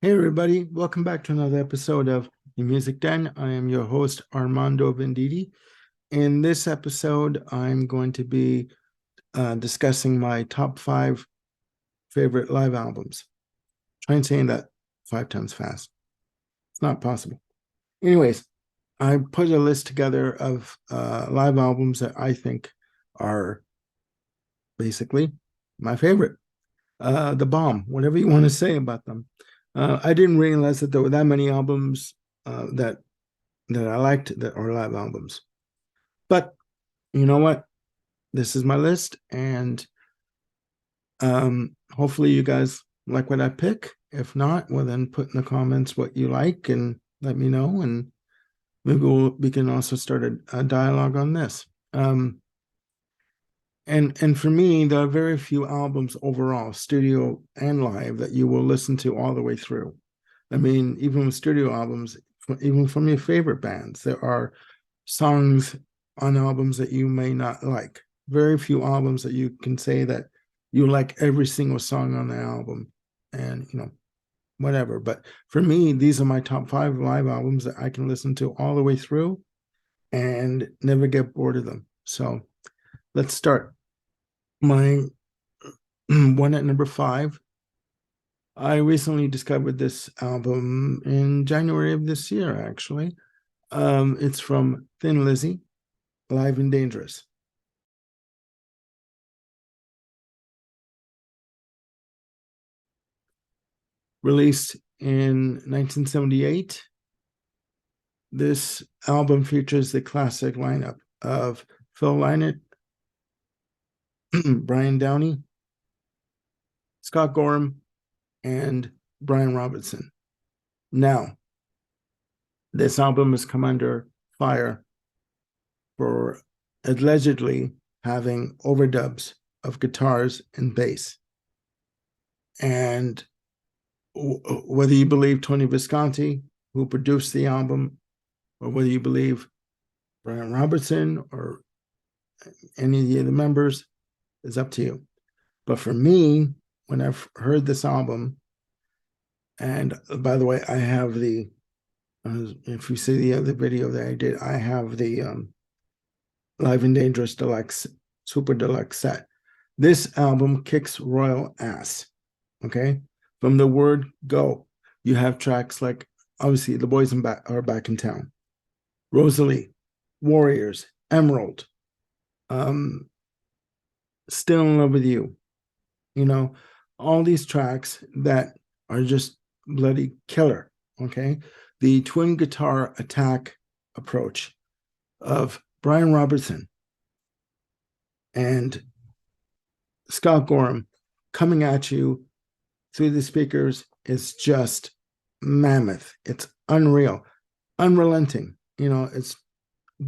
Hey everybody, welcome back to another episode of The Music Den. I am your host Armando Venditti. In this episode, I'm going to be discussing my top 5 favorite live albums. Try and saying that 5 times fast. It's not possible. Anyways, I put a list together of live albums that I think are basically my favorite. The bomb, whatever you want to say about them. I didn't realize that there were that many albums that I liked that are live albums. But you know what? This is my list, and hopefully you guys like what I pick. If not, well then put in the comments what you like and let me know, and maybe we can also start a dialogue on this. And for me, there are very few albums overall, studio and live, that you will listen to all the way through. I mean, even with studio albums, even from your favorite bands, there are songs on albums that you may not like. Very few albums that you can say that you like every single song on the album, and whatever. But for me, these are my top 5 live albums that I can listen to all the way through and never get bored of them. So let's start. My one at number 5. I recently discovered this album in January of this year, actually. It's from Thin Lizzy, Live and Dangerous. Released in 1978, this album features the classic lineup of Phil Lynott, Brian Downey, Scott Gorham, and Brian Robertson. Now, this album has come under fire for allegedly having overdubs of guitars and bass. And whether you believe Tony Visconti, who produced the album, or whether you believe Brian Robertson or any of the other members, is up to you. But for me, when I've heard this album, and by the way, I have the, if you see the other video that I did, I have the Live and Dangerous Deluxe, Super Deluxe set. This album kicks royal ass, okay? From the word go, you have tracks like, obviously, The Boys are Back in Town, Rosalie, Warriors, Emerald, Still in Love with You, all these tracks that are just bloody killer, okay? The twin guitar attack approach of Brian Robertson and Scott Gorham coming at you through the speakers is just mammoth. It's unreal, unrelenting. It's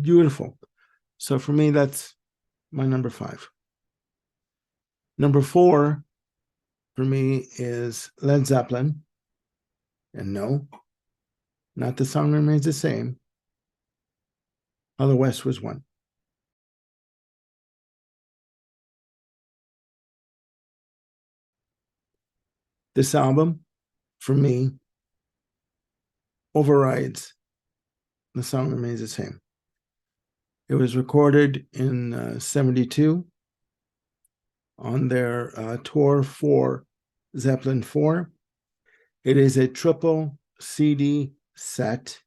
beautiful. So for me, that's my number 5. Number 4 for me is Led Zeppelin. And no, not The Song Remains the Same. How the West Was Won. This album, for me, overrides The Song Remains the Same. It was recorded in 72 on their tour for Zeppelin 4. It is a triple CD set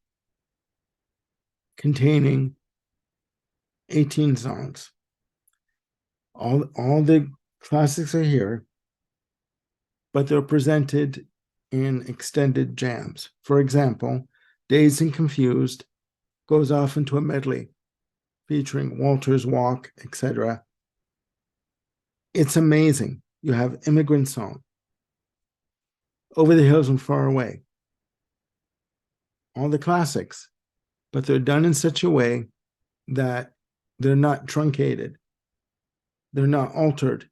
containing 18 songs. All the classics are here, but they're presented in extended jams. For example, Dazed and Confused goes off into a medley featuring Walter's Walk, etc. It's amazing. You have Immigrant Song, Over the Hills and Far Away, all the classics, but they're done in such a way that they're not truncated. They're not altered.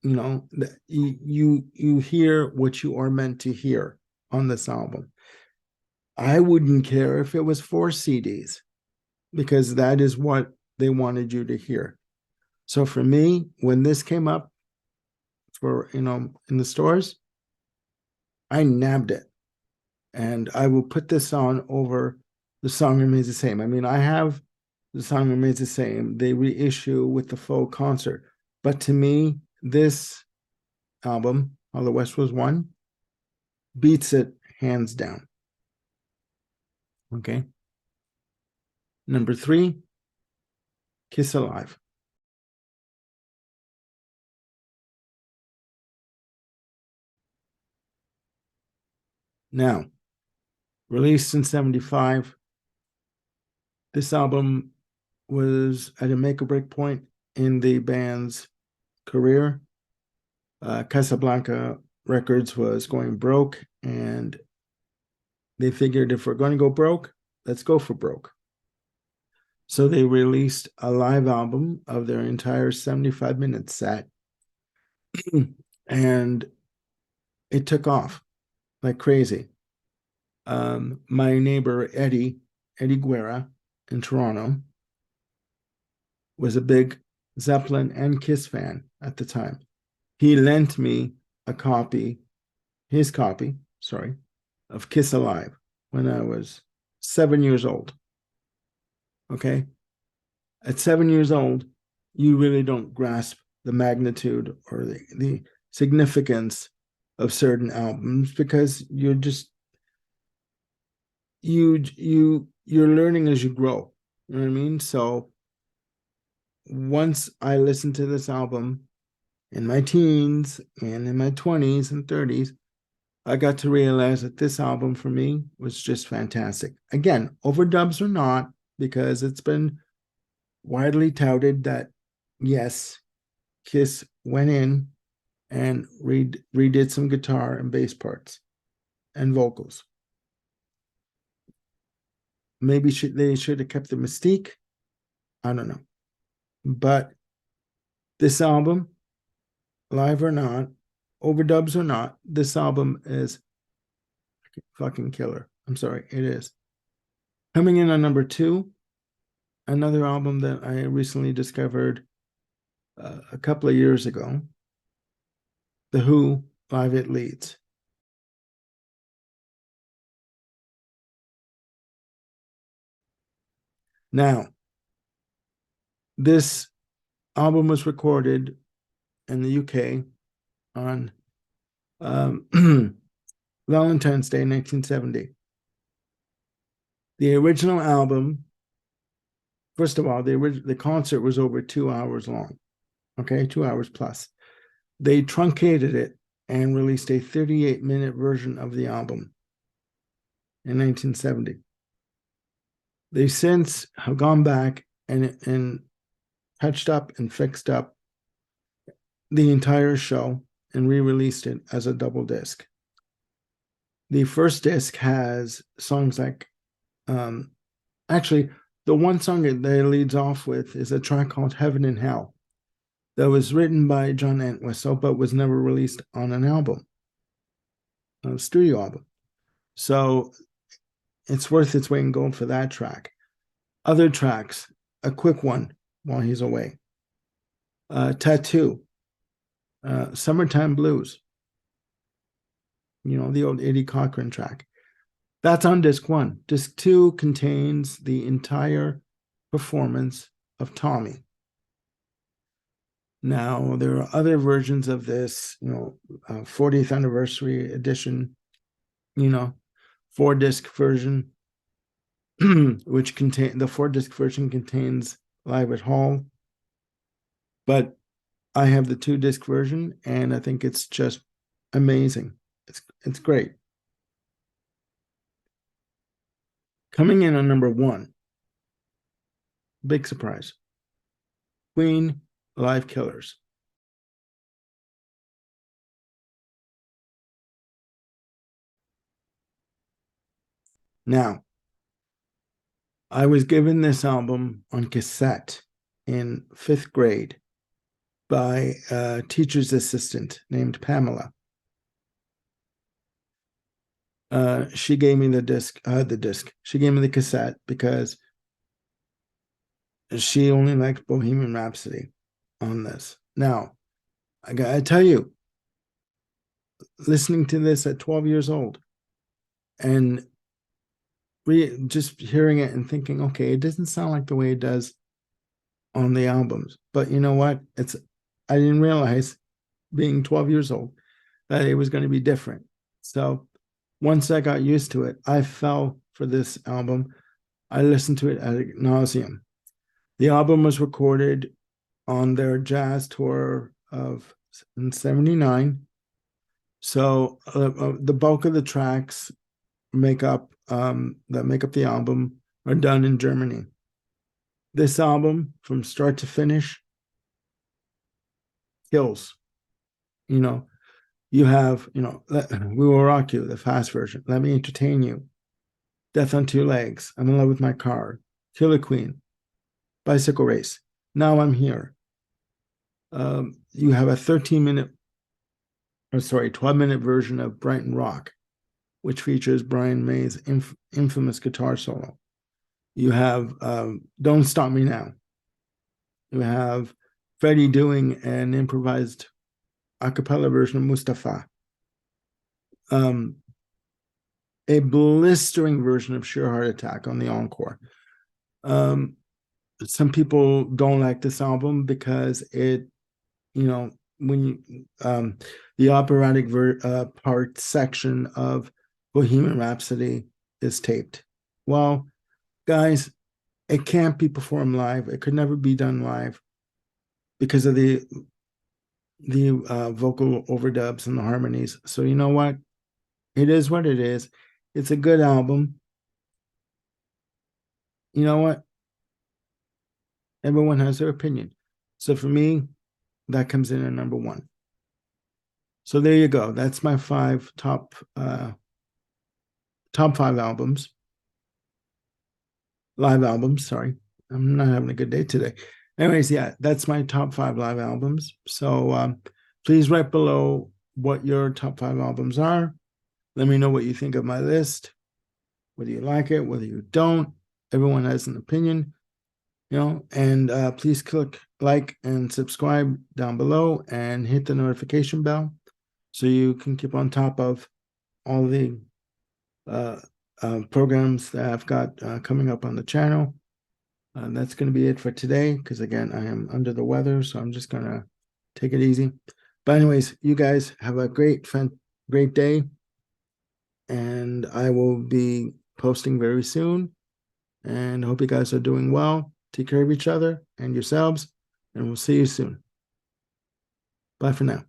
You hear what you are meant to hear on this album. I wouldn't care if it was 4 CDs, because that is what they wanted you to hear. So for me, when this came up for in the stores, I nabbed it. And I will put this on over The Song Remains the Same. I mean, I have The Song Remains the Same. They reissue with the full concert. But to me, this album, How the West Was Won, beats it hands down. Okay. Number 3, Kiss Alive. Now, released in 75, this album was at a make or break point in the band's career. Casablanca Records was going broke, and they figured if we're going to go broke, let's go for broke. So they released a live album of their entire 75-minute set, and it took off like crazy. My neighbor Eddie Guerra in Toronto, was a big Zeppelin and Kiss fan at the time. He lent me his copy, of Kiss Alive when I was 7 years old. Okay. At 7 years old, you really don't grasp the magnitude or the significance of certain albums because you're just you're learning as you grow. You know what I mean? So once I listened to this album in my teens and in my 20s and 30s, I got to realize that this album for me was just fantastic. Again, overdubs or not, because it's been widely touted that, yes, Kiss went in and redid some guitar and bass parts and vocals. Maybe they should have kept the mystique. I don't know. But this album, live or not, overdubs or not, this album is fucking killer. I'm sorry, it is. Coming in on number 2, another album that I recently discovered a couple of years ago, The Who, Live at Leeds. Now, this album was recorded in the UK on Valentine's Day, 1970. The original album, first of all, the concert was over 2 hours long. Okay, 2 hours plus. They truncated it and released a 38-minute version of the album in 1970. They since have gone back and touched up and fixed up the entire show and re-released it as a double disc. The first disc has songs like, actually, the one song that it leads off with is a track called Heaven and Hell that was written by John Entwistle, but was never released on an album, a studio album. So it's worth its weight in gold for that track. Other tracks, a quick one while he's away. Tattoo, Summertime Blues, the old Eddie Cochran track. That's on disc 1. Disc 2 contains the entire performance of Tommy. Now, there are other versions of this, 40th anniversary edition, 4-disc version, which the 4-disc version contains Live at Hall. But I have the 2-disc version, and I think it's just amazing. It's great. Coming in on number 1, big surprise, Queen, Live Killers. Now, I was given this album on cassette in 5th grade by a teacher's assistant named Pamela. She gave me the disc. She gave me the cassette because she only liked Bohemian Rhapsody on this. Now, I gotta tell you, listening to this at 12 years old and just hearing it and thinking, okay, it doesn't sound like the way it does on the albums. But you know what? I didn't realize being 12 years old that it was going to be different. So once I got used to it, I fell for this album. I listened to it ad nauseum. The album was recorded on their jazz tour of in 79. So the bulk of the tracks that make up the album are done in Germany. This album, from start to finish, kills. You know, you have, We Will Rock You, the fast version. Let Me Entertain You. Death on Two Legs. I'm in Love with My Car. Killer Queen. Bicycle Race. Now I'm Here. You have a 12-minute version of Brighton Rock, which features Brian May's infamous guitar solo. You have Don't Stop Me Now. You have Freddie doing an improvised a cappella version of Mustafa. A blistering version of Sheer Heart Attack on the encore. Some people don't like this album because it, when you, the operatic part section of Bohemian Rhapsody is taped. Well, guys, it can't be performed live. It could never be done live because of the vocal overdubs and the harmonies. So you know what? It is what it is. It's a good album. You know what? Everyone has their opinion. So for me, that comes in at number one. So there you go. That's my top 5 albums. Live albums, sorry. I'm not having a good day today. Anyways, yeah, that's my top 5 live albums. So please write below what your top 5 albums are. Let me know what you think of my list, whether you like it, whether you don't. Everyone has an opinion, and please click like and subscribe down below and hit the notification bell so you can keep on top of all the programs that I've got coming up on the channel. That's going to be it for today because, again, I am under the weather, so I'm just going to take it easy. But anyways, you guys have a great day, and I will be posting very soon, and I hope you guys are doing well. Take care of each other and yourselves, and we'll see you soon. Bye for now.